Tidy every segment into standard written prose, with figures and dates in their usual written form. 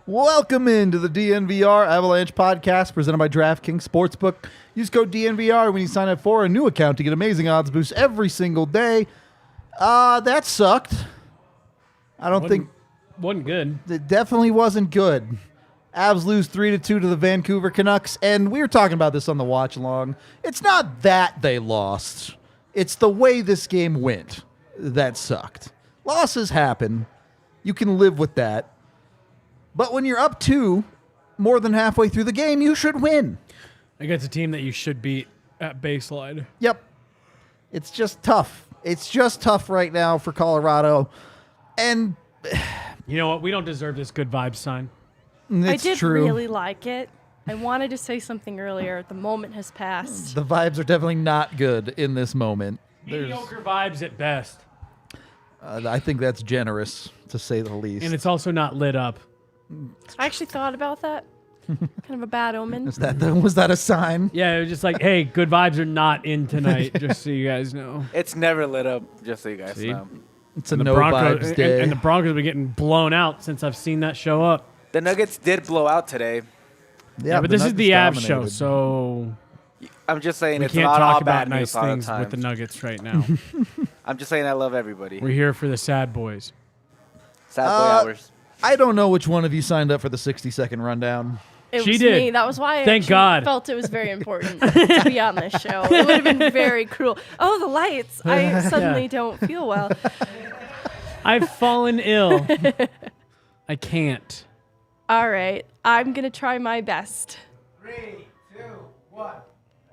Welcome into the DNVR Avalanche Podcast presented by DraftKings Sportsbook. Use code DNVR when you sign up for a new account to get amazing odds boosts every single day. That sucked. Wasn't good. It definitely wasn't good. Avs lose 3-2 to the Vancouver Canucks, and we were talking about this on the watch along. It's not that they lost. It's the way this game went that sucked. Losses happen. You can live with that. But when you're up 2 more than halfway through the game, you should win. Against a team that you should beat at baseline. Yep. It's just tough. It's just tough right now for Colorado. And you know what? We don't deserve this good vibes sign. I did really like it. I wanted to say something earlier. The moment has passed. The vibes are definitely not good in this moment. Mediocre vibes at best. I think that's generous, to say the least. And it's also not lit up. I actually thought about that. Kind of a bad omen. Was that a sign? Yeah, it was just like, hey, good vibes are not in tonight, just so you guys know. It's never lit up, just so you guys know. It's a no-vibes day. And the Broncos have been getting blown out since I've seen that show up. The Nuggets did blow out today. Yeah, but this is the Avs show, so I'm just saying we it's can't not talk all about bad nice news all the things time. with the Nuggets right now. I'm just saying I love everybody. We're here for the sad boys. Sad boy hours. I don't know which one of you signed up for the 60-second rundown. It She was did. me. That was why I Thank actually God. felt it was very important to be on this show. It would have been very cruel. Oh, the lights. I suddenly don't feel well. I've fallen ill. I can't. All right. I'm going to try my best. 3, 2, 1.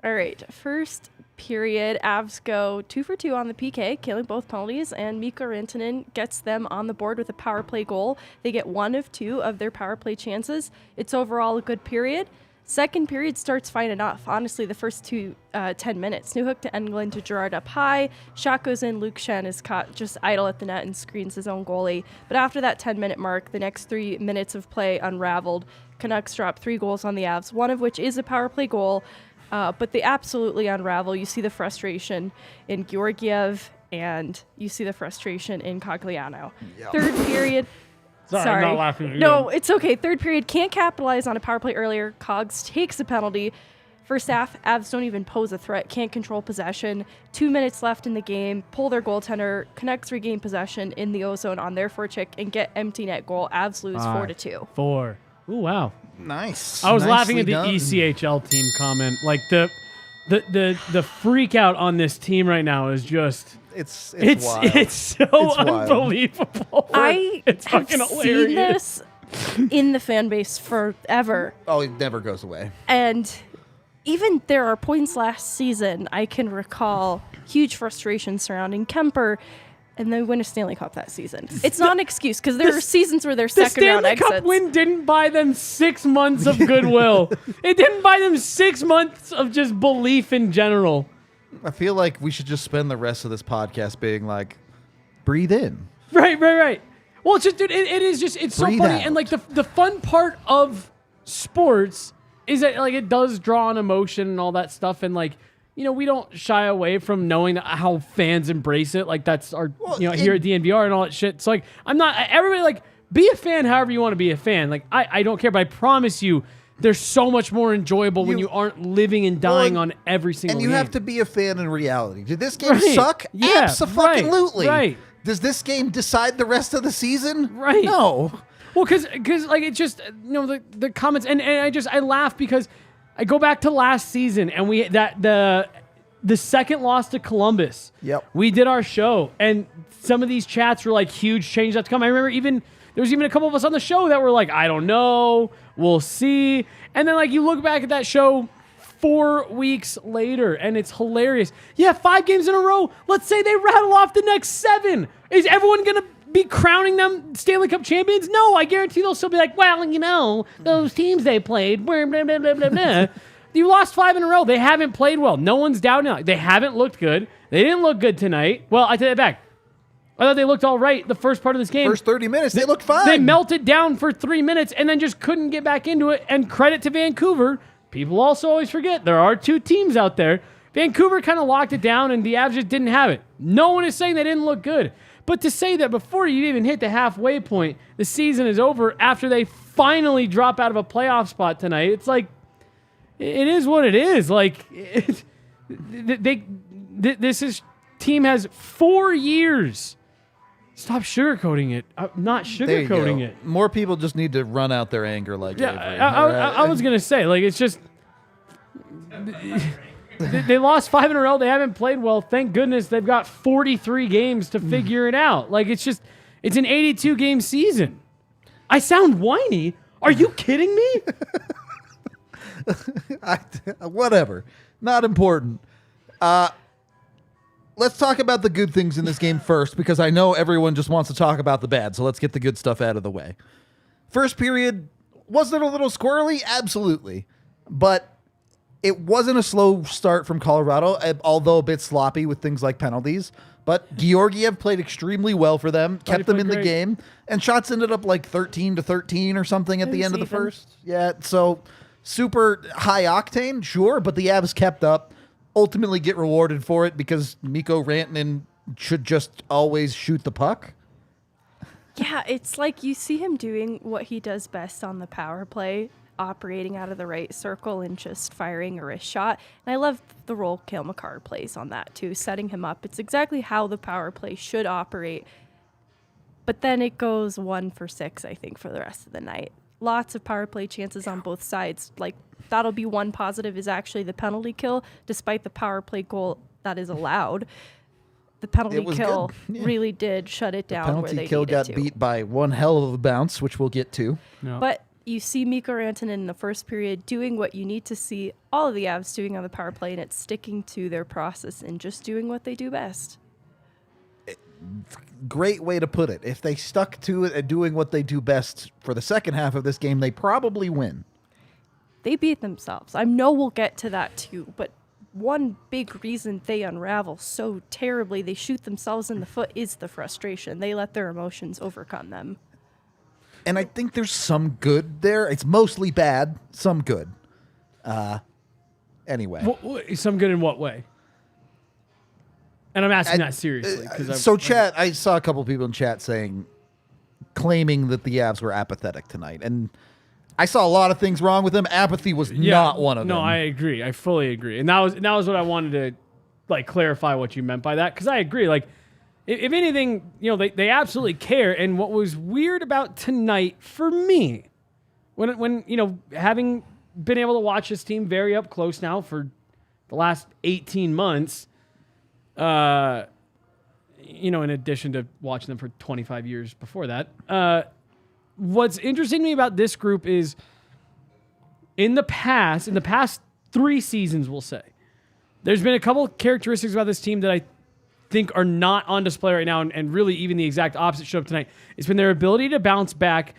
All right. First period, Avs go 2 for 2 on the PK, killing both penalties, and Mikko Rantanen gets them on the board with a power play goal. They get 1 of 2 of their power play chances. It's overall a good period. Second period starts fine enough. Honestly, the first 10 minutes. New hook to Englund to Girard up high. Shot goes in. Luke Shen is caught just idle at the net and screens his own goalie. But after that 10-minute mark, the next 3 minutes of play unraveled. Canucks drop 3 goals on the Avs, one of which is a power play goal. But they absolutely unravel. You see the frustration in Georgiev, and you see the frustration in Cogliano. Yep. Third period. Sorry, I'm not laughing at you. No, it's okay. Third period, can't capitalize on a power play earlier. Cogs takes a penalty. First half, Avs don't even pose a threat, can't control possession. 2 minutes left in the game, pull their goaltender. Canucks regain possession in the O-zone on their forecheck and get empty net goal. Avs lose 4-2. 4. Ooh, wow. Nice. I was Nicely laughing at the done. ECHL team comment. Like the freak out on this team right now is just it's wild. It's so unbelievable. It's have fucking hilarious. seen this in the fan base forever. Oh, it never goes away. And even there are points last season I can recall huge frustration surrounding Kemper, and they win a Stanley Cup that season. It's not an excuse because there are seasons where they're second round Stanley exits. Cup win didn't buy them 6 months of goodwill. It didn't buy them 6 months of just belief in general. I feel like we should just spend the rest of this podcast being like, breathe in. Right. Well, it's just, dude, it is just, it's Breathe so funny. out. And like the fun part of sports is that like it does draw on emotion and all that stuff. And like, you know, we don't shy away from knowing how fans embrace it. Like that's our, here at DNVR and all that shit. So like, everybody like, be a fan however you want to be a fan. Like, I don't care, but I promise you, they're so much more enjoyable when you aren't living and dying on every single game. And you have to be a fan in reality. Did this game suck? Yeah, Abso-fucking-lutely. right. Does this game decide the rest of the season? Right. No. Well, because like it just the comments and I laugh because I go back to last season and the second loss to Columbus. Yep. We did our show and some of these chats were like huge change that's come. I remember there was even a couple of us on the show that were like, I don't know, we'll see. And then like you look back at that show 4 weeks later and it's hilarious. Yeah, 5 games in a row. Let's say they rattle off the next 7. Is everyone going to be crowning them Stanley Cup champions? No, I guarantee they'll still be like, well, those teams they played, blah, blah, blah, blah, blah, blah. You lost 5 in a row. They haven't played well. No one's doubting it. They haven't looked good. They didn't look good tonight. Well, I take that back. I thought they looked all right the first part of this game. First 30 minutes, they looked fine. They melted down for 3 minutes and then just couldn't get back into it. And credit to Vancouver. People also always forget there are 2 teams out there. Vancouver kind of locked it down and the Avs just didn't have it. No one is saying they didn't look good. But to say that before you even hit the halfway point, the season is over after they finally drop out of a playoff spot tonight, it's like, it is what it is. Like, this team has 4 years. Stop sugarcoating it. I'm not sugarcoating it. More people just need to run out their anger like Yeah, Avery. I was going to say, like, it's just... They lost 5 in a row. They haven't played well. Thank goodness they've got 43 games to figure it out. Like, it's an 82-game season. I sound whiny. Are you kidding me? Whatever. Not important. Let's talk about the good things in this game first, because I know everyone just wants to talk about the bad, so let's get the good stuff out of the way. First period, was it a little squirrely? Absolutely. But it wasn't a slow start from Colorado, although a bit sloppy with things like penalties. But Georgiev played extremely well for them, kept them in the game, and shots ended up like 13-13 or something at the end of the first. Yeah, so super high octane, sure, but the Avs kept up. Ultimately get rewarded for it because Mikko Rantanen should just always shoot the puck. Yeah, it's like you see him doing what he does best on the power play, operating out of the right circle and just firing a wrist shot. And I love the role Cale Makar plays on that too, setting him up. It's exactly how the power play should operate. But then it goes 1 for 6, I think, for the rest of the night. Lots of power play chances on both sides. Like, that'll be one positive is actually the penalty kill, despite the power play goal that is allowed. The penalty kill really did shut it down where they needed to. The penalty kill got beat by one hell of a bounce, which we'll get to. No. But you see Mikko Rantanen in the first period doing what you need to see all of the Avs doing on the power play, and it's sticking to their process and just doing what they do best. Great way to put it. If they stuck to it and doing what they do best for the second half of this game, they probably win. They beat themselves. I know we'll get to that too, but one big reason they unravel so terribly, they shoot themselves in the foot, is the frustration. They let their emotions overcome them. And I think there's some good there. It's mostly bad, some good. Anyway. Some good in what way? And I'm asking that seriously. Chat, I saw a couple people in chat claiming that the Avs were apathetic tonight. And I saw a lot of things wrong with them. Apathy was not one of them. No, I agree. I fully agree. And that was what I wanted to like clarify what you meant by that. Because I agree. Like, if anything, they absolutely care. And what was weird about tonight for me, when having been able to watch this team very up close now for the last 18 months, in addition to watching them for 25 years before that, what's interesting to me about this group is in the past 3 seasons, we'll say, there's been a couple of characteristics about this team that I think are not on display right now, and really even the exact opposite showed up tonight. It's been their ability to bounce back,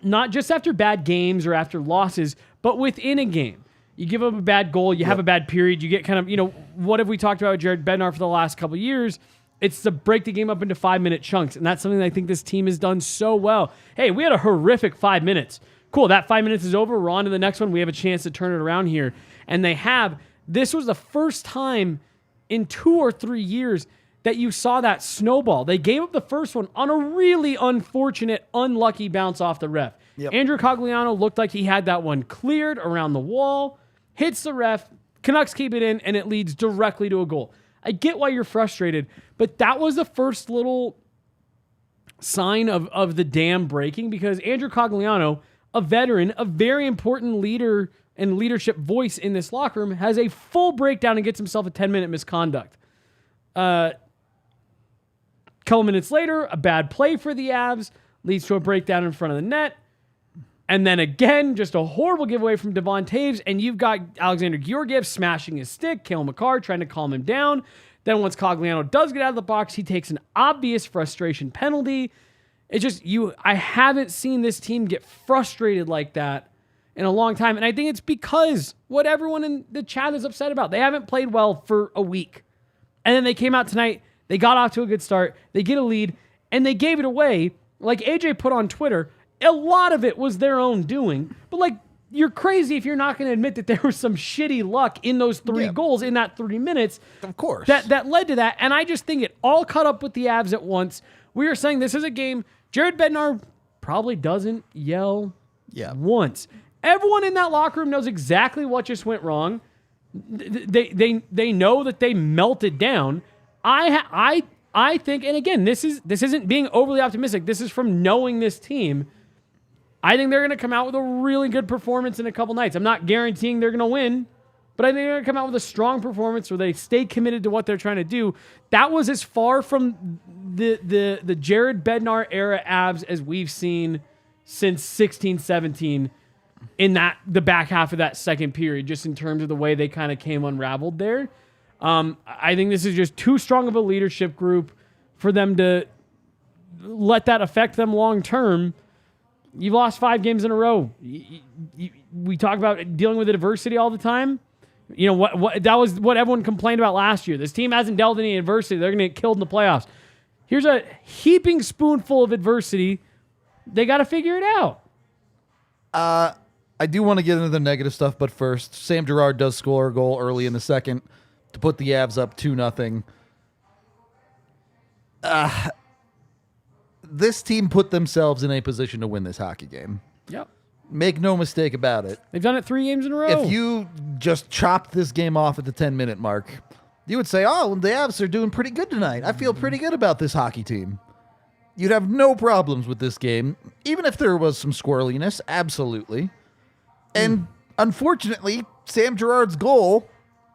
not just after bad games or after losses, but within a game. You give up a bad goal, you have a bad period, you get kind of, what have we talked about with Jared Bednar for the last couple of years? It's to break the game up into 5-minute chunks, and that's something that I think this team has done so well. Hey, we had a horrific 5 minutes. Cool, that 5 minutes is over. We're on to the next one. We have a chance to turn it around here. And they have. This was the first time in 2 or 3 years that you saw that snowball. They gave up the first one on a really unfortunate, unlucky bounce off the ref. Yep. Andrew Cogliano looked like he had that one cleared around the wall, hits the ref, Canucks keep it in, and it leads directly to a goal. I get why you're frustrated, but that was the first little sign of the dam breaking, because Andrew Cogliano, a veteran, a very important leader and leadership voice in this locker room, has a full breakdown and gets himself a 10-minute misconduct. Couple minutes later, a bad play for the Avs leads to a breakdown in front of the net. And then again, just a horrible giveaway from Devon Taves, and you've got Alexandar Georgiev smashing his stick, Cale Makar trying to calm him down. Then once Cogliano does get out of the box, he takes an obvious frustration penalty. It's just, I haven't seen this team get frustrated like that in a long time. And I think it's because what everyone in the chat is upset about. They haven't played well for a week. And then they came out tonight, they got off to a good start, they get a lead, and they gave it away. Like AJ put on Twitter, a lot of it was their own doing. But like, you're crazy if you're not going to admit that there was some shitty luck in those 3 goals in that 3 minutes. Of course. That led to that. And I just think it all caught up with the Avs at once. We were saying this is a game. Jared Bednar probably doesn't yell once. Everyone in that locker room knows exactly what just went wrong. They know that they melted down. I think, and again, this isn't being overly optimistic. This is from knowing this team. I think they're going to come out with a really good performance in a couple nights. I'm not guaranteeing they're going to win, but I think they're going to come out with a strong performance where they stay committed to what they're trying to do. That was as far from the Jared Bednar era Avs as we've seen since 16-17 in the back half of that second period, just in terms of the way they kind of came unraveled there. I think this is just too strong of a leadership group for them to let that affect them long term. You've lost 5 games in a row. We talk about dealing with adversity all the time. You know what? That was what everyone complained about last year. This team hasn't dealt with any adversity. They're going to get killed in the playoffs. Here's a heaping spoonful of adversity. They got to figure it out. I do want to get into the negative stuff, but first, Sam Girard does score a goal early in the second to put the Avs up 2-0. This team put themselves in a position to win this hockey game. Yep. Make no mistake about it. They've done it 3 games in a row. If you just chopped this game off at the 10-minute mark, you would say, oh, the Avs are doing pretty good tonight. I feel pretty good about this hockey team. You'd have no problems with this game, even if there was some squirreliness, absolutely. And unfortunately, Sam Girard's goal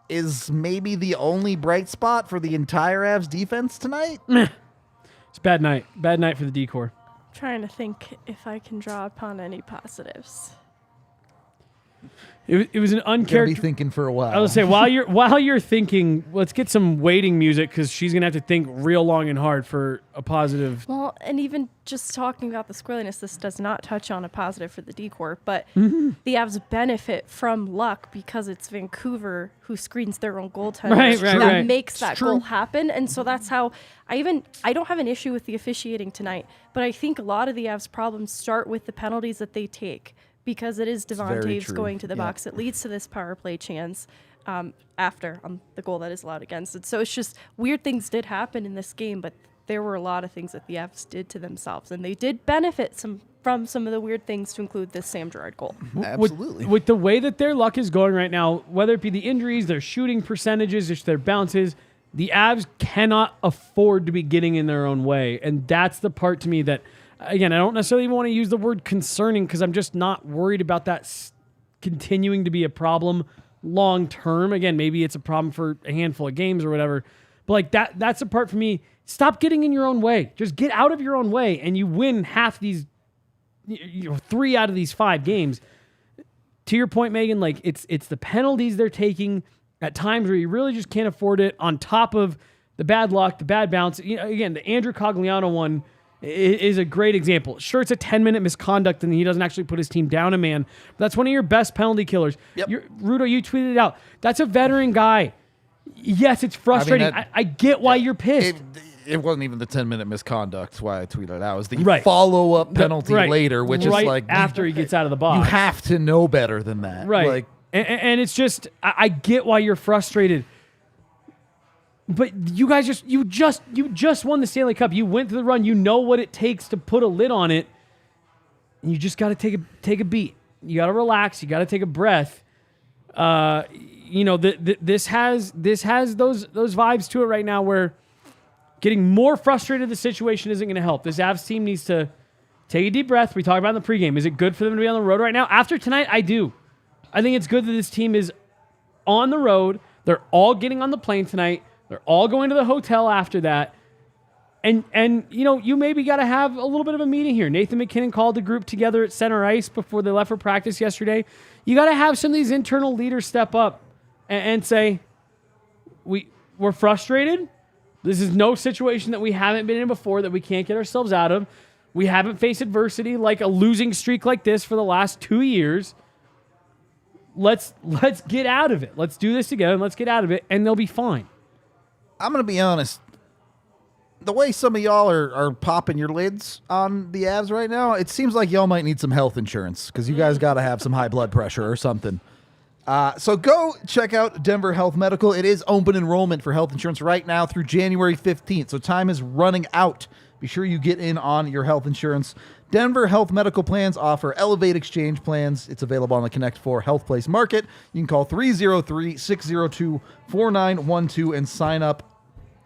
is maybe the only bright spot for the entire Avs defense tonight. It's a bad night. Bad night for the decor. Trying to think if I can draw upon any positives. It was an Gonna be uncharacteristic. thinking for a while. I was say while you're thinking, let's get some waiting music because she's gonna have to think real long and hard for a positive. Well, and even just talking about the squirreliness, this does not touch on a positive for the decor, but the Avs benefit from luck because it's Vancouver who screens their own goaltender that makes that goal happen. And so that's how I don't have an issue with the officiating tonight, but I think a lot of the Avs problems start with the penalties that they take. Because it is Devon Taves going to the box. It leads to this power play chance after the goal that is allowed against it. So it's just weird things did happen in this game, but there were a lot of things that the Avs did to themselves. And they did benefit from some of the weird things to include this Sam Girard goal. Absolutely. With the way that their luck is going right now, whether it be the injuries, their shooting percentages, just their bounces, the Avs cannot afford to be getting in their own way. And that's the part to me that... Again, I don't necessarily even want to use the word concerning because I'm just not worried about that continuing to be a problem long term. Again, maybe it's a problem for a handful of games or whatever. But like that's the part for me. Stop getting in your own way. Just get out of your own way and you win half these 3 out of these 5 games. To your point, Megan, like it's the penalties they're taking at times where you really just can't afford it on top of the bad luck, the bad bounce. Again, the Andrew Cogliano one is a great example. Sure, it's a 10-minute misconduct and he doesn't actually put his team down a man. But that's one of your best penalty killers. Yep. Rudo, you tweeted it out. That's a veteran guy. Yes, it's frustrating. I get why you're pissed. It wasn't even the 10-minute misconduct why I tweeted it out. It was the follow-up penalty later, which is like... after he gets out of the box. You have to know better than that. Right. Like, and it's just... I get why you're frustrated. But you guys you just won the Stanley Cup. You went through the run. You know what it takes to put a lid on it. And you just got to take a beat. You got to relax. You got to take a breath. This has those vibes to it right now where getting more frustrated the situation isn't going to help. This Avs team needs to take a deep breath. We talked about in the pregame. Is it good for them to be on the road right now? After tonight, I do. I think it's good that this team is on the road. They're all getting on the plane tonight. They're all going to the hotel after that. And you maybe got to have a little bit of a meeting here. Nathan McKinnon called the group together at center ice before they left for practice yesterday. You got to have some of these internal leaders step up and say, we're frustrated. This is no situation that we haven't been in before that we can't get ourselves out of. We haven't faced adversity like a losing streak like this for the last 2 years. Let's get out of it. Let's do this together and let's get out of it, and they'll be fine. I'm going to be honest. the way some of y'all are popping your lids on the Avs right now, it seems like y'all might need some health insurance because you guys got to have some high blood pressure or something. So go check out Denver Health Medical. It is open enrollment for health insurance right now through January 15th. So time is running out. Be sure you get in on your health insurance. Denver Health Medical Plans offer Elevate Exchange plans. It's available on the Connect 4 Health Place Market. You can call 303-602-4912 and sign up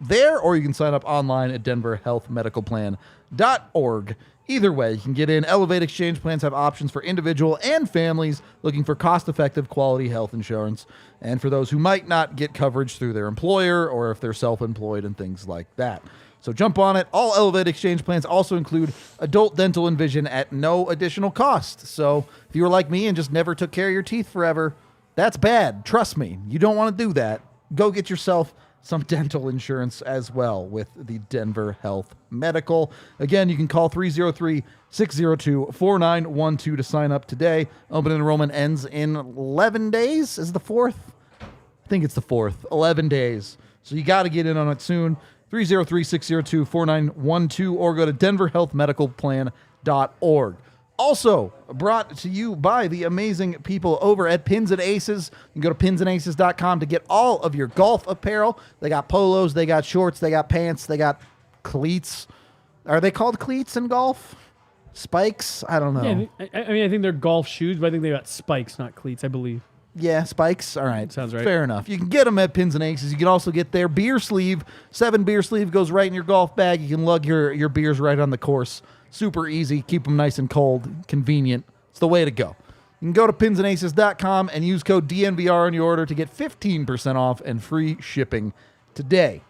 there, or you can sign up online at denverhealthmedicalplan.org. Either way, you can get in. Elevate Exchange plans have options for individual and families looking for cost-effective quality health insurance, and for those who might not get coverage through their employer or if they're self-employed and things like that. So jump on it. All Elevate Exchange plans also include adult dental and vision at no additional cost. So if you were like me and just never took care of your teeth forever, that's bad. Trust me. You don't want to do that. Go get yourself some dental insurance as well with the Denver Health Medical. Again, you can call 303-602-4912 to sign up today. Open enrollment ends in 11 days. Is it the 4th? I think it's the 4th. 11 days. So you got to get in on it soon. 303-602-4912 or go to denverhealthmedicalplan.org. Also brought to you by the amazing people over at Pins and Aces. You can go to pinsandaces.com to get all of your golf apparel. They got polos, they got shorts, they got pants, they got cleats. Are they called cleats in golf? Spikes? I don't know. Yeah, I think they're golf shoes, but I think they got spikes, not cleats, I believe. Yeah, spikes. All right. Sounds right. Fair enough. You can get them at Pins and Aces. You can also get their beer sleeve. 7 beer sleeve goes right in your golf bag. You can lug your beers right on the course. Super easy. Keep them nice and cold. Convenient. It's the way to go. You can go to pinsandaces.com and use code DNVR on your order to get 15% off and free shipping today.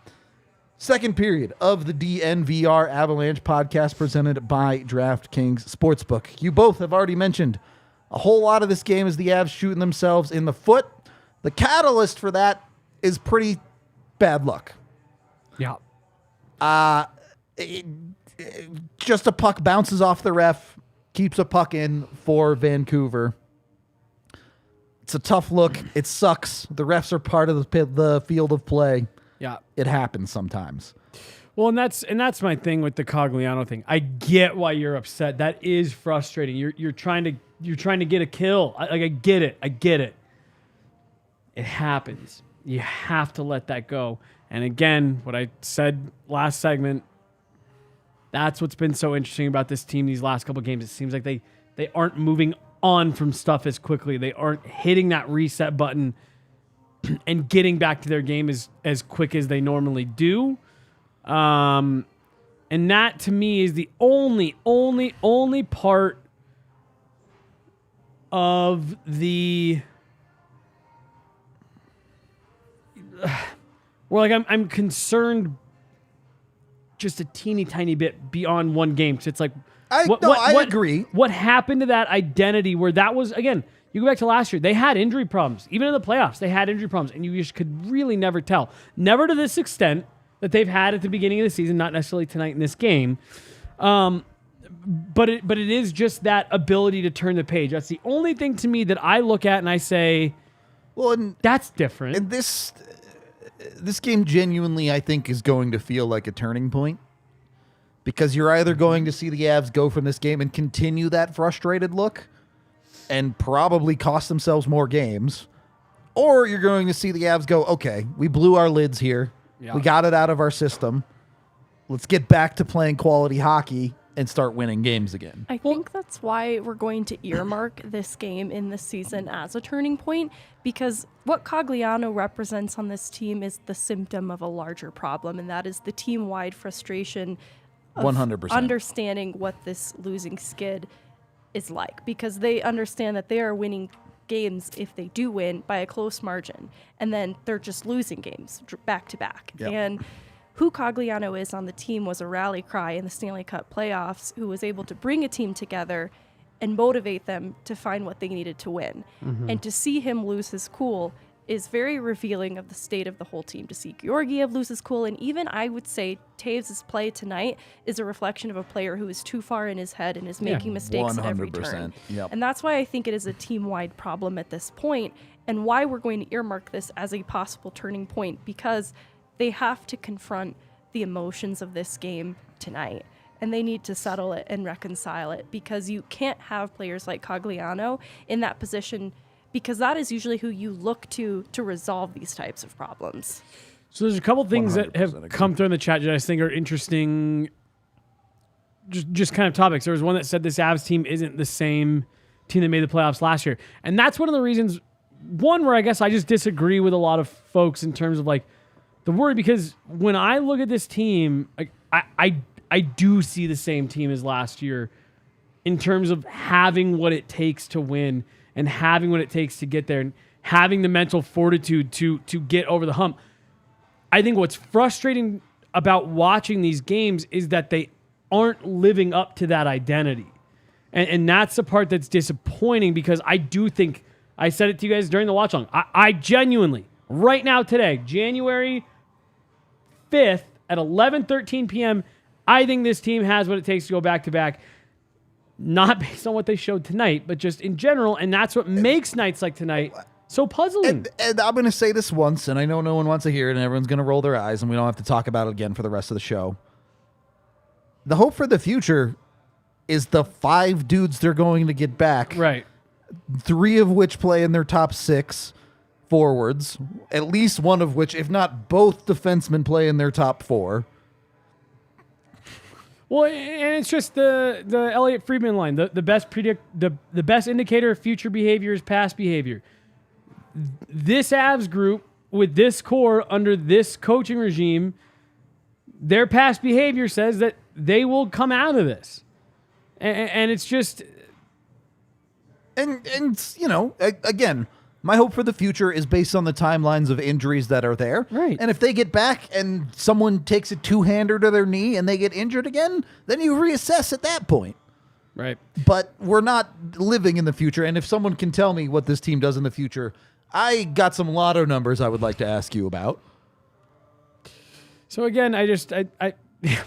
Second period of the DNVR Avalanche podcast presented by DraftKings Sportsbook. You both have already mentioned a whole lot of this game is the Avs shooting themselves in the foot. The catalyst for that is pretty bad luck. Yeah. Just a puck bounces off the ref, keeps a puck in for Vancouver. It's a tough look. It sucks. The refs are part of the field of play. Yeah. It happens sometimes. Well, and that's my thing with the Cogliano thing. I get why you're upset. That is frustrating. You're trying to get a kill. I get it. It happens. You have to let that go. And again, what I said last segment, that's what's been so interesting about this team these last couple of games. It seems like they aren't moving on from stuff as quickly. They aren't hitting that reset button and getting back to their game as quick as they normally do. And that to me is the only part of the where like I'm concerned just a teeny tiny bit beyond one game. So it's like I agree. What happened to that identity where that was, again, you go back to last year, they had injury problems. Even in the playoffs, they had injury problems, and you just could really never tell. Never to this extent that they've had at the beginning of the season, not necessarily tonight in this game. But it is just that ability to turn the page. That's the only thing to me that I look at and I say, well, and that's different. And this game genuinely, I think, is going to feel like a turning point. Because you're either going to see the Avs go from this game and continue that frustrated look and probably cost themselves more games, or you're going to see the Avs go, okay, we blew our lids here. Yeah. We got it out of our system. Let's get back to playing quality hockey and start winning games again. I think that's why we're going to earmark this game in this season as a turning point, because what Cogliano represents on this team is the symptom of a larger problem, and that is the team-wide frustration of 100%. Understanding what this losing skid is like, because they understand that they are winning games if they do win by a close margin, and then they're just losing games back to back. Yep. And who Cogliano is on the team was a rally cry in the Stanley Cup playoffs, who was able to bring a team together and motivate them to find what they needed to win. Mm-hmm. And to see him lose his cool is very revealing of the state of the whole team. To see Georgiev lose his cool, and even I would say Taves' play tonight is a reflection of a player who is too far in his head and is making mistakes at every turn. Yep. And that's why I think it is a team-wide problem at this point, and why we're going to earmark this as a possible turning point, because they have to confront the emotions of this game tonight. And they need to settle it and reconcile it, because you can't have players like Cogliano in that position, because that is usually who you look to resolve these types of problems. So there's a couple things that have agree. come through in the chat that I think are interesting, just kind of topics. There was one that said this Avs team isn't the same team that made the playoffs last year. And that's one of the reasons, one, where I guess I just disagree with a lot of folks in terms of like the worry, because when I look at this team, I do see the same team as last year in terms of having what it takes to win and having what it takes to get there and having the mental fortitude to get over the hump. I think what's frustrating about watching these games is that they aren't living up to that identity. And that's the part that's disappointing, because I do think, I said it to you guys during the watch along, I genuinely, right now today, January 5th at 11:13 p.m., I think this team has what it takes to go back-to-back, not based on what they showed tonight, but just in general, and that's what makes nights like tonight so puzzling. And I'm going to say this once, and I know no one wants to hear it, and everyone's going to roll their eyes, and we don't have to talk about it again for the rest of the show. The hope for the future is the 5 dudes they're going to get back. Right. 3 of which play in their top 6 forwards, at least one of which, if not both defensemen, play in their top 4. Well, and it's just the Elliott Friedman line. The best indicator of future behavior is past behavior. This Avs group with this core under this coaching regime, their past behavior says that they will come out of this, and it's just and you know, again, my hope for the future is based on the timelines of injuries that are there. Right. And if they get back and someone takes a two-hander to their knee and they get injured again, then you reassess at that point. right. But we're not living in the future. And if someone can tell me what this team does in the future, I got some lotto numbers I would like to ask you about. So again, I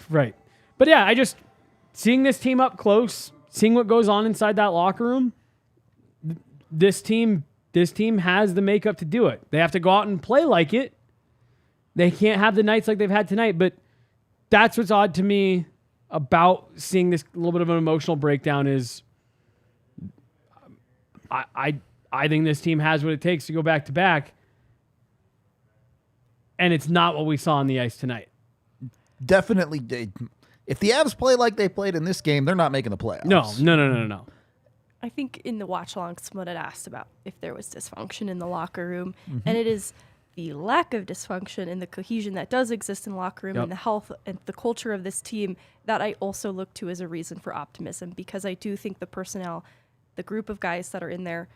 right. But yeah, I just seeing this team up close, seeing what goes on inside that locker room. This team has the makeup to do it. They have to go out and play like it. They can't have the nights like they've had tonight, but that's what's odd to me about seeing this little bit of an emotional breakdown is I think this team has what it takes to go back to back, and it's not what we saw on the ice tonight. Definitely. If the Avs play like they played in this game, they're not making the playoffs. No. I think in the watch along, someone had asked about if there was dysfunction in the locker room, and it is the lack of dysfunction and the cohesion that does exist in the locker room and the health and the culture of this team that I also look to as a reason for optimism, because I do think the personnel, the group of guys that are in there,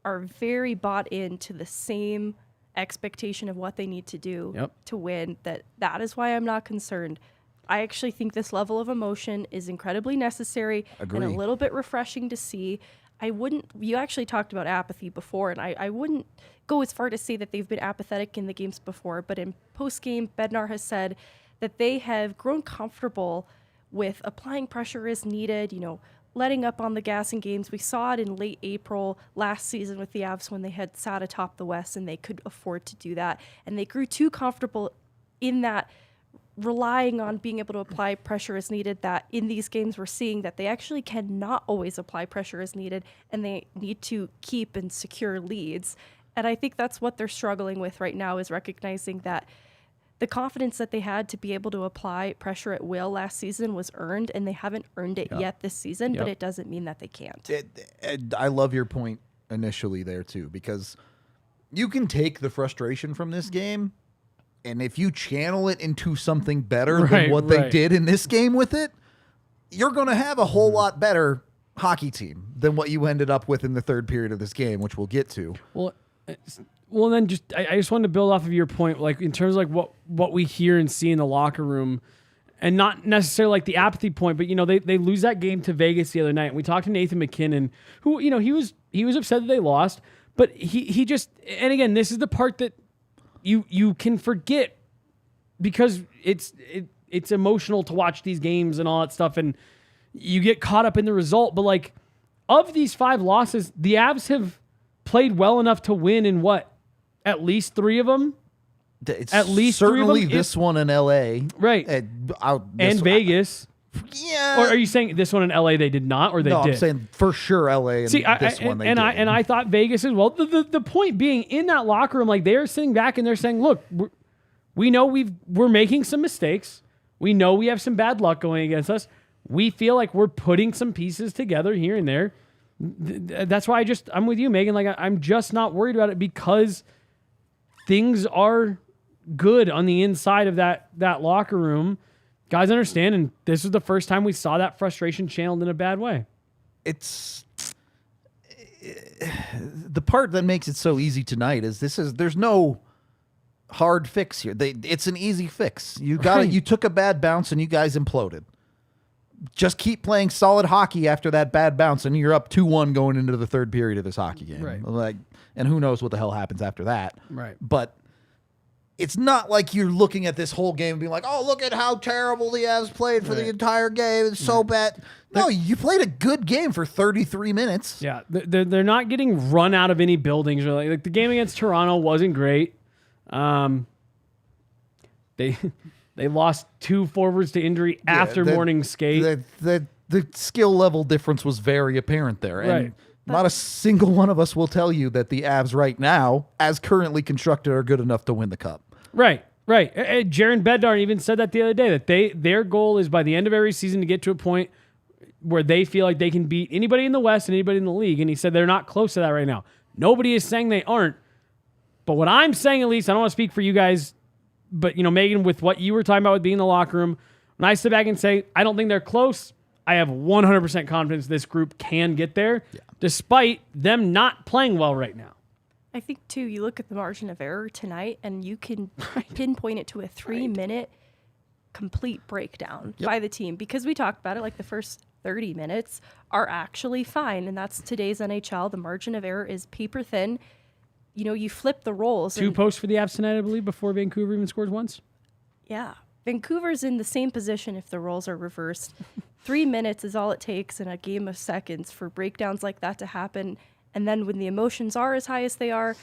are very bought into the same expectation of what they need to do to win. That is why I'm not concerned. I actually think this level of emotion is incredibly necessary and a little bit refreshing to see. You actually talked about apathy before, and I wouldn't go as far to say that they've been apathetic in the games before, but in post-game, Bednar has said that they have grown comfortable with applying pressure as needed, letting up on the gas in games. We saw it in late April last season with the Avs when they had sat atop the West and they could afford to do that. And they grew too comfortable in that, relying on being able to apply pressure as needed, that in these games we're seeing that they actually cannot always apply pressure as needed, and they need to keep and secure leads. And I think that's what they're struggling with right now, is recognizing that the confidence that they had to be able to apply pressure at will last season was earned, and they haven't earned it yet this season, but it doesn't mean that they can't. I love your point initially there, too, because you can take the frustration from this game, and if you channel it into something better than what they did in this game with it, you're going to have a whole lot better hockey team than what you ended up with in the third period of this game, which we'll get to. Well, then I just wanted to build off of your point, like in terms of like what we hear and see in the locker room, and not necessarily like the apathy point, but they lose that game to Vegas the other night. And we talked to Nathan McKinnon, who he was upset that they lost, but he just, and again, this is the part that you can forget because it's emotional to watch these games and all that stuff, and you get caught up in the result. But like, of these 5 losses, the Avs have played well enough to win in at least 3 of them? It's At least three of certainly them this one in L.A. Right. And Vegas. Yeah. Or are you saying this one in LA they did not, or they no, did? I'm saying for sure L.A. and See, this one they did. I thought Vegas as well. The point being, in that locker room, like, they're sitting back and they're saying, look, we know we're making some mistakes. We know we have some bad luck going against us. We feel like we're putting some pieces together here and there. That's why I'm with you, Megan. Like, I'm just not worried about it because things are good on the inside of that locker room. Guys understand, and this is the first time we saw that frustration channeled in a bad way. It's the part that makes it so easy tonight is there's no hard fix here. It's an easy fix. You took a bad bounce and you guys imploded. Just keep playing solid hockey after that bad bounce, and you're up 2-1 going into the third period of this hockey game. Right. Like, and who knows what the hell happens after that. Right. But it's not like you're looking at this whole game and being like, oh, look at how terrible the Avs played for the entire game. It's so bad. No, you played a good game for 33 minutes. Yeah, they're not getting run out of any buildings. Or like the game against Toronto wasn't great. They lost 2 forwards to injury after morning skate. The skill level difference was very apparent there. And Right. not a single one of us will tell you that the Avs right now, as currently constructed, are good enough to win the cup. Right. Jaron Bednar even said that the other day, that their goal is by the end of every season to get to a point where they feel like they can beat anybody in the West and anybody in the league. And he said they're not close to that right now. Nobody is saying they aren't. But what I'm saying, at least, I don't want to speak for you guys, but, Megan, with what you were talking about with being in the locker room, when I sit back and say, I don't think they're close, I have 100% confidence this group can get there, despite them not playing well right now. I think, too, you look at the margin of error tonight, and you can pinpoint it to a 3-minute complete breakdown by the team. Because we talked about it, like the first 30 minutes are actually fine, and that's today's NHL. The margin of error is paper thin. You flip the roles. 2 posts for the Avs tonight, I believe, before Vancouver even scores once. Yeah. Vancouver's in the same position if the roles are reversed. 3 minutes is all it takes in a game of seconds for breakdowns like that to happen. And then when the emotions are as high as they are,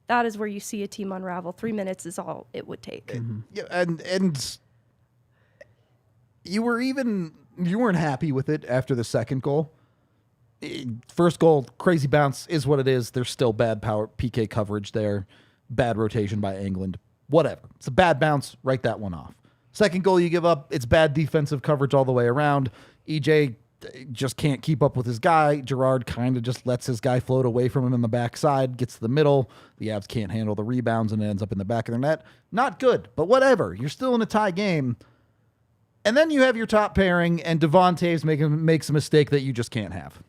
that is where you see a team unravel. 3 minutes is all it would take. Mm-hmm. Yeah, and you weren't happy with it after the second goal. First goal, crazy bounce is what it is. There's still bad power PK coverage there, bad rotation by England. Whatever. It's a bad bounce. Write that one off. Second goal you give up, it's bad defensive coverage all the way around. EJ just can't keep up with his guy. Girard kind of just lets his guy float away from him in the backside, gets to the middle. The Avs can't handle the rebounds and it ends up in the back of their net. Not good, but whatever. You're still in a tie game. And then you have your top pairing, and Devontae's makes a mistake that you just can't have.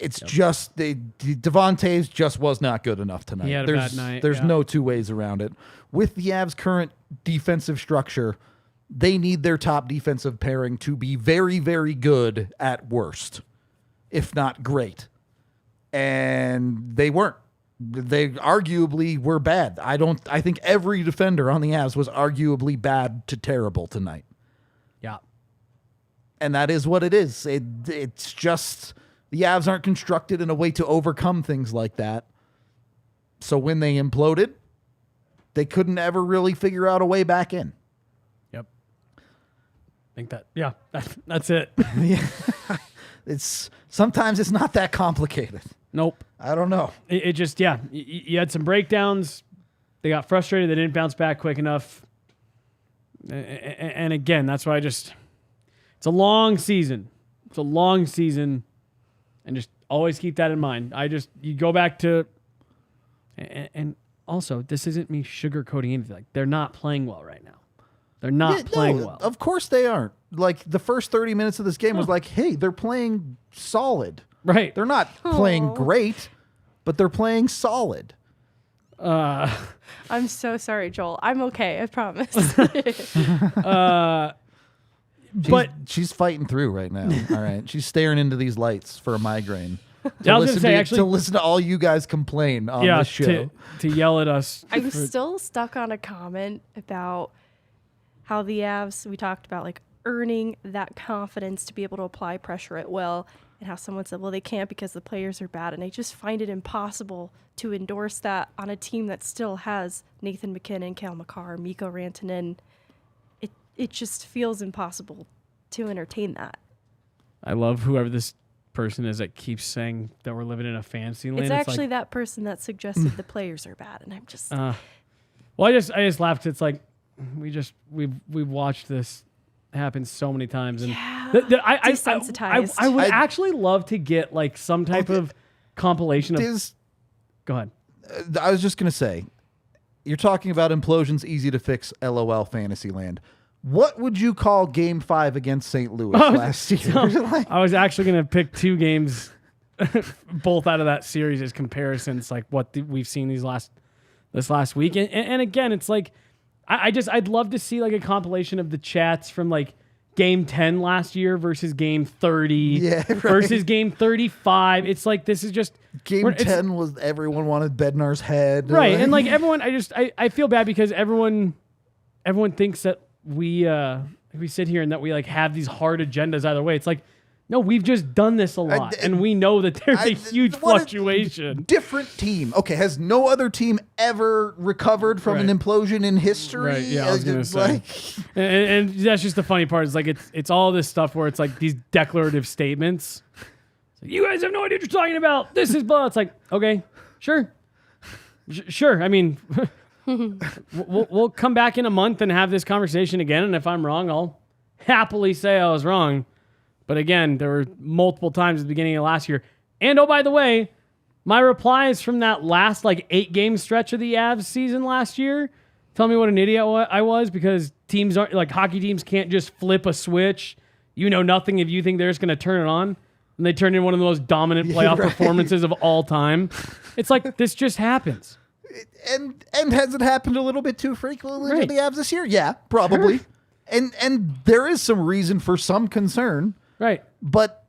It's just Devontae's just was not good enough tonight. He had a bad night. There's no two ways around it. With the Avs' current defensive structure, they need their top defensive pairing to be very, very good at worst, if not great. And they weren't. They arguably were bad. I think every defender on the Avs was arguably bad to terrible tonight. Yeah. And that is what it is. It's just the Avs aren't constructed in a way to overcome things like that. So when they imploded, they couldn't ever really figure out a way back in. Yep. I think that's it. Yeah. Sometimes it's not that complicated. Nope. I don't know. It just, you had some breakdowns. They got frustrated. They didn't bounce back quick enough. And again, that's why it's a long season. It's a long season. And just always keep that in mind. You go back to, and also, this isn't me sugarcoating anything. Like, they're not playing well right now. They're not playing well. Of course they aren't. Like, the first 30 minutes of this game was like, hey, they're playing solid. Right. They're not playing great, but they're playing solid. I'm so sorry, Joel. I'm okay, I promise. She's fighting through right now. All right. She's staring into these lights for a migraine. I was gonna say, actually, to listen to all you guys complain on this show. To yell at us. I'm still stuck on a comment about how the Avs, we talked about, like, earning that confidence to be able to apply pressure at will, and how someone said, well, they can't because the players are bad. And I just find it impossible to endorse that on a team that still has Nathan MacKinnon, Cale Makar, Mikko Rantanen. It just feels impossible to entertain that. I love whoever this person is that keeps saying that we're living in a fantasy land. It's actually that person that suggested the players are bad, and I'm just... well, I just laughed. It's like we've watched this happen so many times, and desensitized. I would actually love to get like some type of compilation of... Go ahead. I was just going to say, you're talking about implosions easy to fix, LOL Fantasyland. What would you call Game 5 against St. Louis last year? I was actually going to pick 2 games, both out of that series as comparisons, like what we've seen this last week. And again, it's like, I'd love to see like a compilation of the chats from like Game 10 last year versus Game 30 versus Game 35. It's like, this is just... Game 10 was everyone wanted Bednar's head. Right, and like everyone, I feel bad because everyone thinks that we sit here and that we like have these hard agendas either way. It's like, no, we've just done this a lot, and we know that there's a huge fluctuation. Different team. Okay, has no other team ever recovered from an implosion in history? Right, yeah, I was going to say. And that's just the funny part. Is like it's all this stuff where it's like these declarative statements. It's like, you guys have no idea what you're talking about. This is blah. It's like, okay, sure. Sure. I mean... we'll come back in a month and have this conversation again, and if I'm wrong, I'll happily say I was wrong. But again, there were multiple times at the beginning of last year. And oh, by the way, my replies from that last like 8-game stretch of the Avs season last year tell me what an idiot I was, because teams aren't like hockey teams can't just flip a switch. You know nothing if you think they're just going to turn it on, and they turn in one of the most dominant playoff performances of all time. It's like this just happens. And has it happened a little bit too frequently to the Avs this year? Yeah, probably. Sure. And there is some reason for some concern. Right. But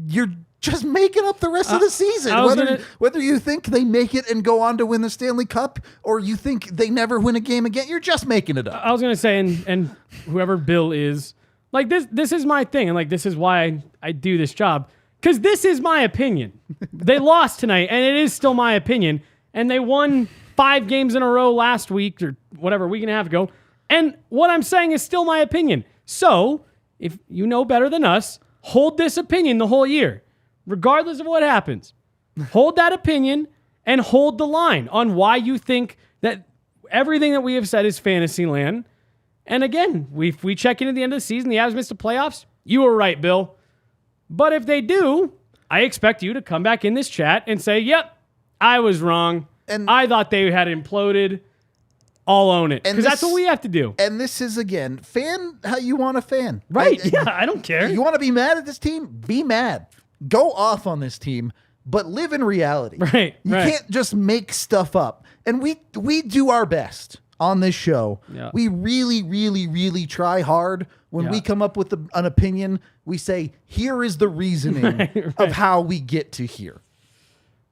you're just making up the rest of the season. Whether you think they make it and go on to win the Stanley Cup, or you think they never win a game again, you're just making it up. I was going to say, and whoever Bill is, like this is my thing, and like this is why I do this job, because this is my opinion. They lost tonight, and it is still my opinion. And they won 5 games in a row last week, or whatever, week and a half ago. And what I'm saying is still my opinion. So, if you know better than us, hold this opinion the whole year, regardless of what happens. Hold that opinion and hold the line on why you think that everything that we have said is fantasy land. And again, if we check in at the end of the season, the Avs missed the playoffs, you were right, Bill. But if they do, I expect you to come back in this chat and say, yep, I was wrong. And I thought they had imploded. I'll own it. Because that's what we have to do. And this is, again, fan how you want to fan. Right. I don't care. You want to be mad at this team? Be mad. Go off on this team, but live in reality. Right. You can't just make stuff up. And we do our best on this show. Yeah. We really, really, really try hard. When we come up with an opinion, we say, here is the reasoning of how we get to here.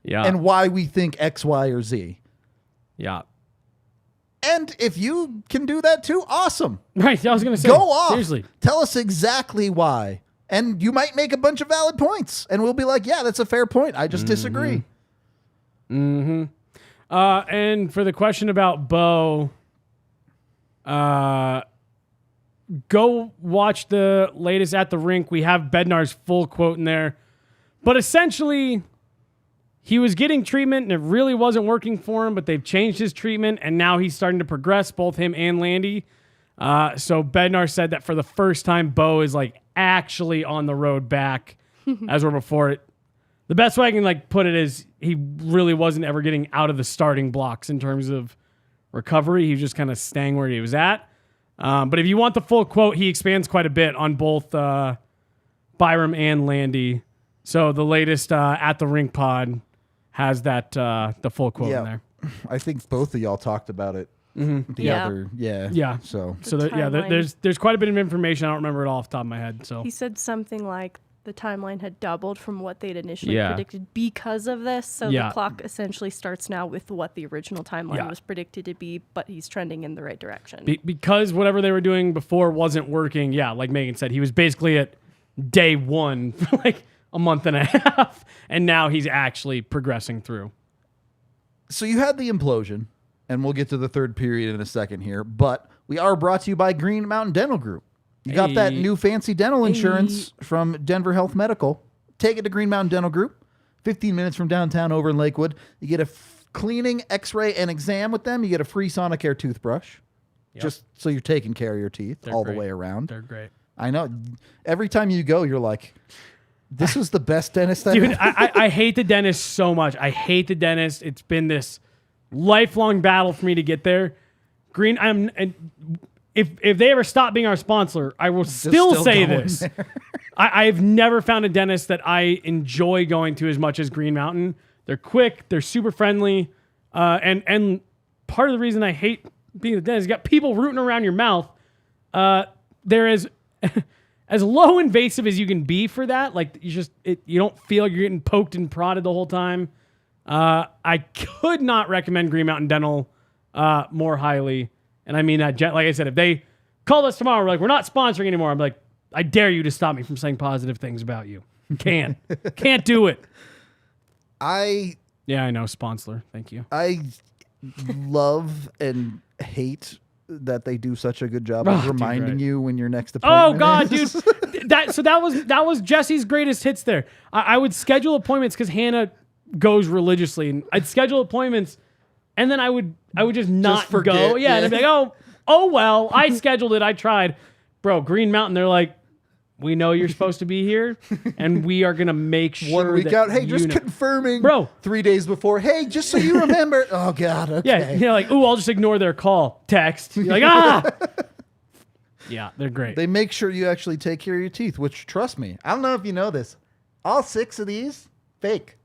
Yeah. And why we think X, Y, or Z. Yeah. And if you can do that too, awesome. Right. I was going to say. Go off. Seriously. Tell us exactly why. And you might make a bunch of valid points. And we'll be like, yeah, that's a fair point. I just disagree. Mm-hmm. And for the question about Bo, go watch the latest At the Rink. We have Bednar's full quote in there. But essentially, he was getting treatment and it really wasn't working for him, but they've changed his treatment and now he's starting to progress, both him and Landy. So Bednar said that for the first time, Bo is like actually on the road back as we're before it. The best way I can like put it is he really wasn't ever getting out of the starting blocks in terms of recovery. He was just kind of staying where he was at. But if you want the full quote, he expands quite a bit on both Byram and Landy. So the latest At the Rink pod has that the full quote in there. I think both of y'all talked about it. Mm-hmm. Yeah. So there's quite a bit of information. I don't remember it all off the top of my head. So he said something like the timeline had doubled from what they'd initially Yeah. predicted because of this. So Yeah. the clock essentially starts now with what the original timeline was predicted to be, but he's trending in the right direction. Because whatever they were doing before wasn't working. Yeah, like Megan said, he was basically at day one for like a month and a half, and now he's actually progressing through. So you had the implosion, and we'll get to the third period in a second here, but we are brought to you by Green Mountain Dental Group. You got that new fancy dental insurance from Denver Health Medical. Take it to Green Mountain Dental Group. 15 minutes from downtown over in Lakewood. You get a cleaning, x-ray, and exam with them. You get a free Sonicare toothbrush. Just so you're taking care of your teeth the way around. They're great. I know. Every time you go, you're like, this is the best dentist Dude, I hate the dentist so much. I hate the dentist. It's been this lifelong battle for me to get there. If they ever stop being our sponsor, I will still say this. I've never found a dentist that I enjoy going to as much as Green Mountain. They're quick. They're super friendly. And part of the reason I hate being the dentist is you got people rooting around your mouth. They're as low invasive as you can be for that. Like you don't feel like you're getting poked and prodded the whole time. I could not recommend Green Mountain Dental more highly. And I mean that, like I said, if they call us tomorrow, we're like, we're not sponsoring anymore. I'm like, I dare you to stop me from saying positive things about you. Can't do it. Yeah, I know, sponsor. Thank you. I love and hate that they do such a good job of reminding you when your next appointment. Oh God, dude, that was Jesse's greatest hits there. I would schedule appointments because Hannah goes religiously, and I'd schedule appointments, and then I would just not forget, go. Yeah, and I'd be like, oh well, I scheduled it, I tried, bro. Green Mountain, they're like, we know you're supposed to be here, and we are gonna make sure 1 week that out. Hey, you just know. confirming, Bro. 3 days before. Hey, just so you remember. Oh God. Okay. Yeah, you're like, ooh, I'll just ignore their call. Text. You're like, ah. Yeah, they're great. They make sure you actually take care of your teeth, which, trust me, I don't know if you know this. All 6 of these, fake.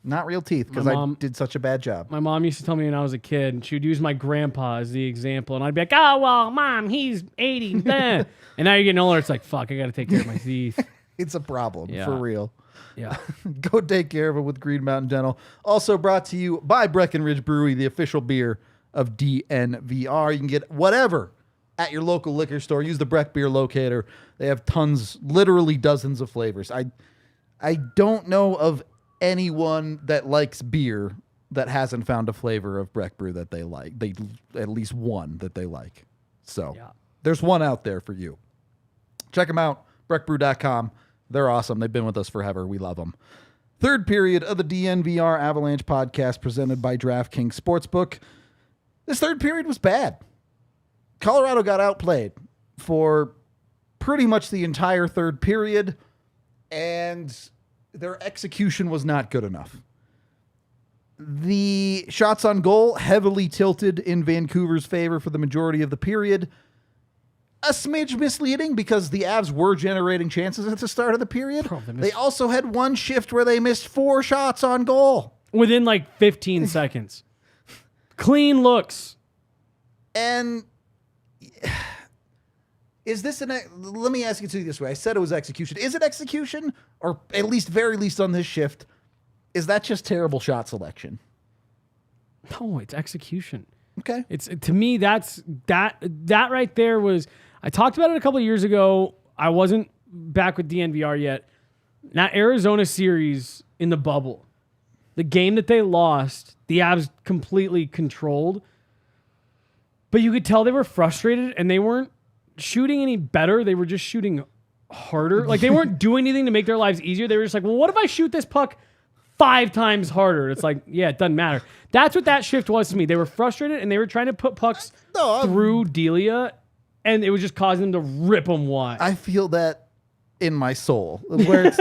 Not real teeth, because I did such a bad job. My mom used to tell me when I was a kid, and she would use my grandpa as the example, and I'd be like, oh, well, Mom, he's 80. And now you're getting older, it's like, fuck, I got to take care of my teeth. It's a problem, Yeah. for real. Yeah. Go take care of it with Green Mountain Dental. Also brought to you by Breckenridge Brewery, the official beer of DNVR. You can get whatever at your local liquor store. Use the Breck Beer Locator. They have tons, literally dozens of flavors. I don't know of anyone that likes beer that hasn't found a flavor of Breck Brew that they like. They at least one that they like. So there's one out there for you. Check them out, breckbrew.com. They're awesome. They've been with us forever. We love them. Third period of the DNVR Avalanche podcast presented by DraftKings Sportsbook. This third period was bad. Colorado got outplayed for pretty much the entire third period, and their execution was not good enough. The shots on goal heavily tilted in Vancouver's favor for the majority of the period. A smidge misleading because the Avs were generating chances at the start of the period. They also had one shift where they missed 4 shots on goal. Within like 15 seconds. Clean looks. And is this let me ask you this way. I said it was execution. Is it execution? Or at least, very least on this shift, is that just terrible shot selection? No, it's execution. Okay. It's to me, that right there was, I talked about it a couple of years ago. I wasn't back with DNVR yet. That Arizona series in the bubble, the game that they lost, the Avs completely controlled. But you could tell they were frustrated and they weren't shooting any better. They were just shooting harder. Like they weren't doing anything to make their lives easier. They were just like, well, what if I shoot this puck 5 times harder? It's like, yeah, it doesn't matter. That's what that shift was to me. They were frustrated and they were trying to put pucks through Delia, and it was just causing them to rip them wide. I feel that in my soul. Where it's,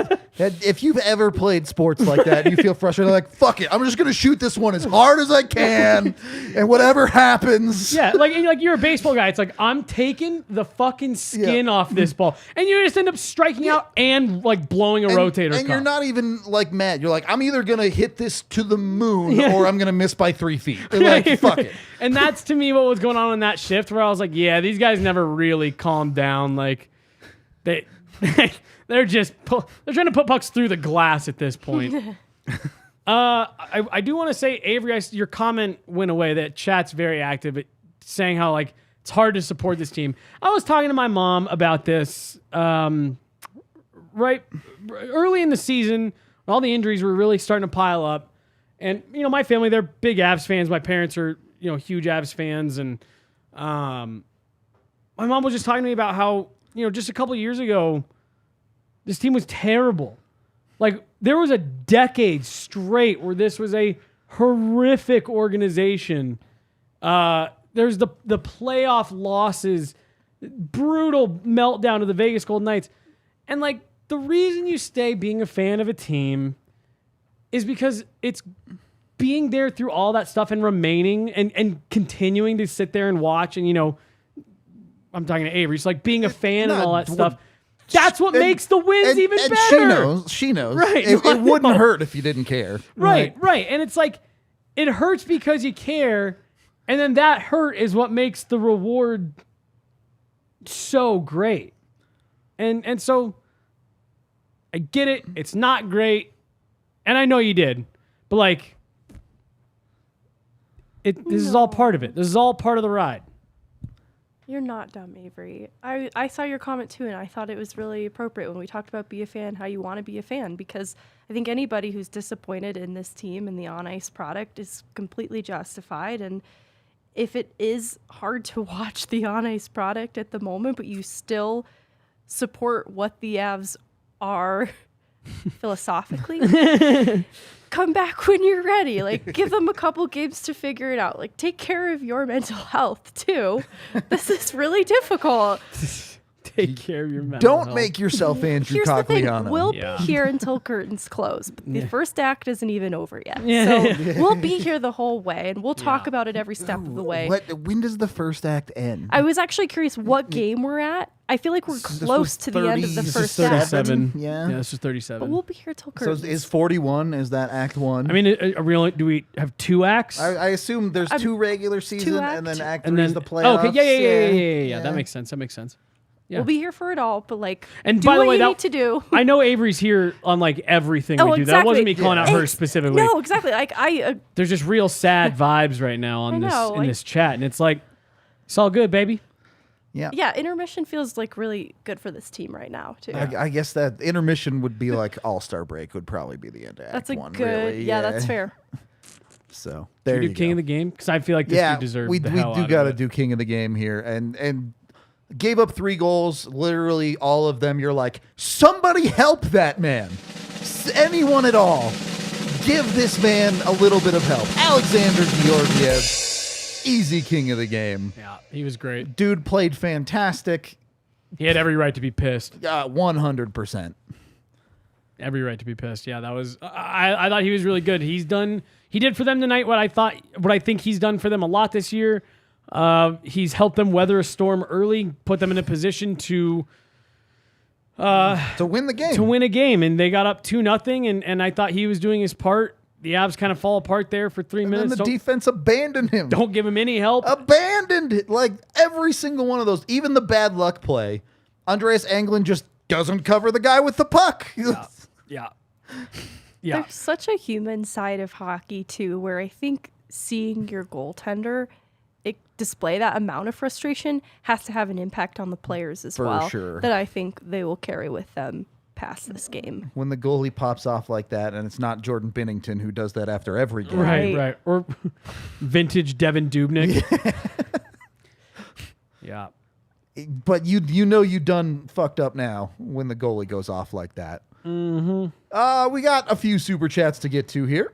if you've ever played sports like that, you feel frustrated, like, fuck it, I'm just going to shoot this one as hard as I can, and whatever happens. Yeah, like you're a baseball guy. It's like, I'm taking the fucking skin off this ball. And you just end up striking out and like blowing a rotator And cup. you're not even like mad. You're like, I'm either going to hit this to the moon or I'm going to miss by 3 feet. Like, fuck it. And that's to me what was going on in that shift, where I was like, yeah, these guys never really calmed down. Like, They're trying to put pucks through the glass at this point. I do want to say, Avery, your comment went away that chat's very active at saying how like it's hard to support this team. I was talking to my mom about this right early in the season. All the injuries were really starting to pile up. And, my family, they're big Avs fans. My parents are, huge Avs fans. And my mom was just talking to me about how, just a couple of years ago, this team was terrible. Like, there was a decade straight where this was a horrific organization. There's the playoff losses, brutal meltdown of the Vegas Golden Knights. And, like, the reason you stay being a fan of a team is because it's being there through all that stuff and remaining and continuing to sit there and watch. And, I'm talking to Avery. It's like being a fan and all that stuff. That's what makes the wins even better. She knows. Right. It wouldn't hurt if you didn't care. Right. And it's like, it hurts because you care. And then that hurt is what makes the reward so great. And so I get it. It's not great. And I know you did. But like, this is all part of it. This is all part of the ride. You're not dumb, Avery. I saw your comment too, and I thought it was really appropriate when we talked about be a fan, how you want to be a fan, because I think anybody who's disappointed in this team and the on-ice product is completely justified. And if it is hard to watch the on-ice product at the moment, but you still support what the Avs are philosophically, come back when you're ready. Like, give them a couple games to figure it out. Like, take care of your mental health too. This is really difficult. Take care of your mental health. Don't make yourself Andrew Here's the thing. Cogliano. We'll be here until curtains close. But the first act isn't even over yet. So we'll be here the whole way, and we'll talk about it every step of the way. When does the first act end? I was actually curious what game we're at. I feel like we're close to the end of the first act. 37. Yeah. This is 37. But we'll be here till So curtains. is 41? Is that Act 1? I mean, do we have 2 acts? I assume there's 2 regular season act. and then Act and 3 then is the playoffs. Okay, yeah. That makes sense. Yeah. We'll be here for it all, but like, And do by the what way, you need to do. I know Avery's here on like everything we do. That wasn't me calling out her specifically. No, exactly. Like There's just real sad vibes right now on this chat, and it's like, it's all good, baby. yeah, intermission feels like really good for this team right now too. I guess that intermission would be like All-Star break would probably be the end of Act That's a 1. good. Really. Yeah, that's fair. So there Should we you do King go. of the Game? Because I feel like this dude deserves we the do hell out got of to it. do King of the Game here, and gave up 3 goals. Literally all of them. You're like, somebody help that man. Anyone at all. Give this man a little bit of help. Alexandar Georgiev, easy King of the Game. Yeah, he was great. Dude played fantastic. He had every right to be pissed. 100%. Every right to be pissed. Yeah, that was. I thought he was really good. He did for them tonight what I think he's done for them a lot this year. He's helped them weather a storm early, put them in a position to win the game. To win a game, and they got up 2-0, and I thought he was doing his part. The Avs kind of fall apart there for 3 And minutes. then the defense abandoned him. Don't give him any help. Abandoned it. Like every single one of those, even the bad luck play. Andreas Anglin just doesn't cover the guy with the puck. Yeah. There's such a human side of hockey too, where I think seeing your goaltender display that amount of frustration has to have an impact on the players as well. Sure. That I think they will carry with them past this game. When the goalie pops off like that, and it's not Jordan Binnington who does that after every game. Right. Or vintage Devin Dubnyk. Yeah. But you know you done fucked up now when the goalie goes off like that. Mm-hmm. We got a few super chats to get to here.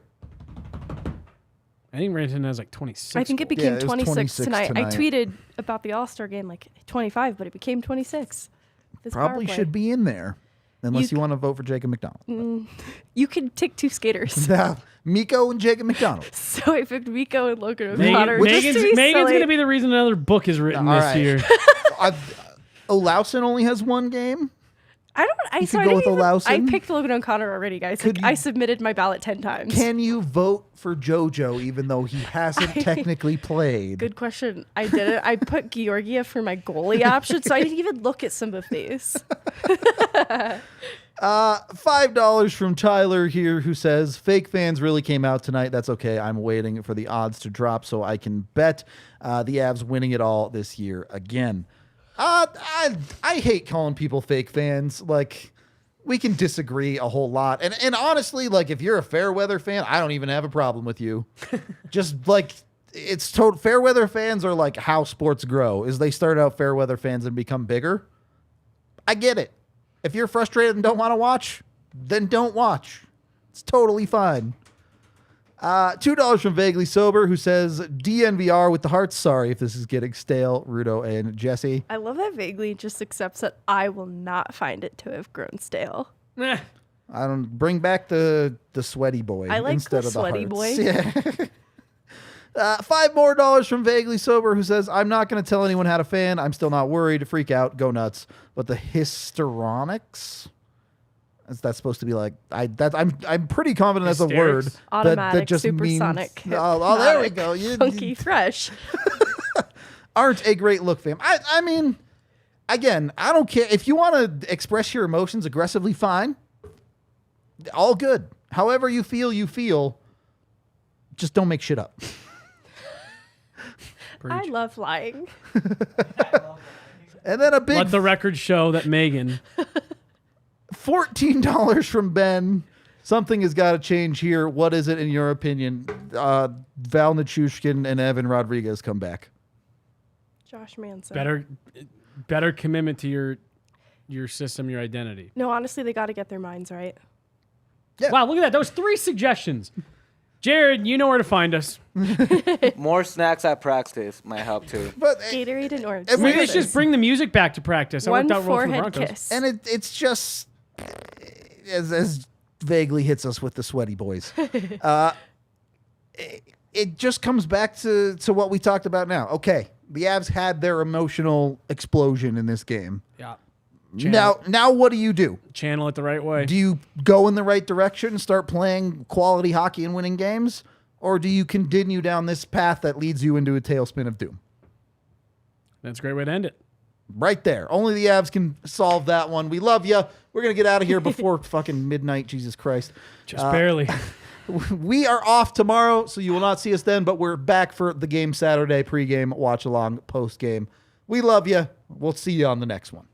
I think Rantanen has like 26. I think it became it was 26 tonight. I tonight. tweeted about the All-Star game like 25, but it became 26. This power Probably play. should be in there. Unless you want to vote for Jacob McDonald. You could take 2 skaters. Miko and Jacob McDonald. So I picked Mikko and Logan O'Connor. Megan's going to be the reason another book is written All this right. year. Olausen only has 1 game. I could go with I Olausen. picked Logan O'Connor already, guys. Could Like, you- I submitted my ballot 10 times. Can you vote for JoJo even though he hasn't technically played? Good question. I didn't. I put Georgiev for my goalie option, so I didn't even look at some of these. $5 from Tyler here, who says fake fans really came out tonight. That's okay. I'm waiting for the odds to drop so I can bet the Avs winning it all this year again. I hate calling people fake fans. Like, we can disagree a whole lot, and honestly, like, if you're a fair weather fan, I don't even have a problem with you. Just like, it's total fair weather fans are like how sports grow. Is they start out fair weather fans and become bigger. I get it. If you're frustrated and don't want to watch, then don't watch. It's totally fine. $2 from Vaguely Sober, who says DNVR with the hearts. Sorry if this is getting stale, Rudo and Jesse. I love that Vaguely just accepts that I will not find it to have grown stale. Eh. I don't bring back the sweaty boy I like instead the of the sweaty hearts. boy. Yeah. $5 more from Vaguely Sober, who says, I'm not going to tell anyone how to fan. I'm still not worried. Freak out. Go nuts. But the histrionics? That's supposed to be like, I'm pretty confident that's a word. Hysterics? Automatic, means, supersonic. oh, there we go. Funky fresh. Aren't a great look, fam. I mean, again, I don't care. If you want to express your emotions aggressively, fine. All good. However you feel. Just don't make shit up. I love lying. And then a big Let the record show that Megan. $14 from Ben. Something has got to change here. What is it in your opinion? Val Nichushkin and Evan Rodriguez come back. Josh Manson. Better commitment to your system, your identity. No, honestly, they got to get their minds right. Yeah. Wow, look at that. Those 3 suggestions. Jared, you know where to find us. More snacks at practice might help too. But Gatorade and orange. And Maybe we let's just bring the music back to practice. That One worked out well for the forehead Broncos. kiss. and it's just as vaguely hits us with the sweaty boys. It just comes back to what we talked about now. Okay, the Avs had their emotional explosion in this game. Yeah. Now what do you do? Channel it the right way. Do you go in the right direction and start playing quality hockey and winning games? Or do you continue down this path that leads you into a tailspin of doom? That's a great way to end it. Right there. Only the Avs can solve that one. We love you. We're going to get out of here before fucking midnight, Jesus Christ. Just barely. We are off tomorrow, so you will not see us then, but we're back for the game Saturday, pregame, watch along, postgame. We love you. We'll see you on the next one.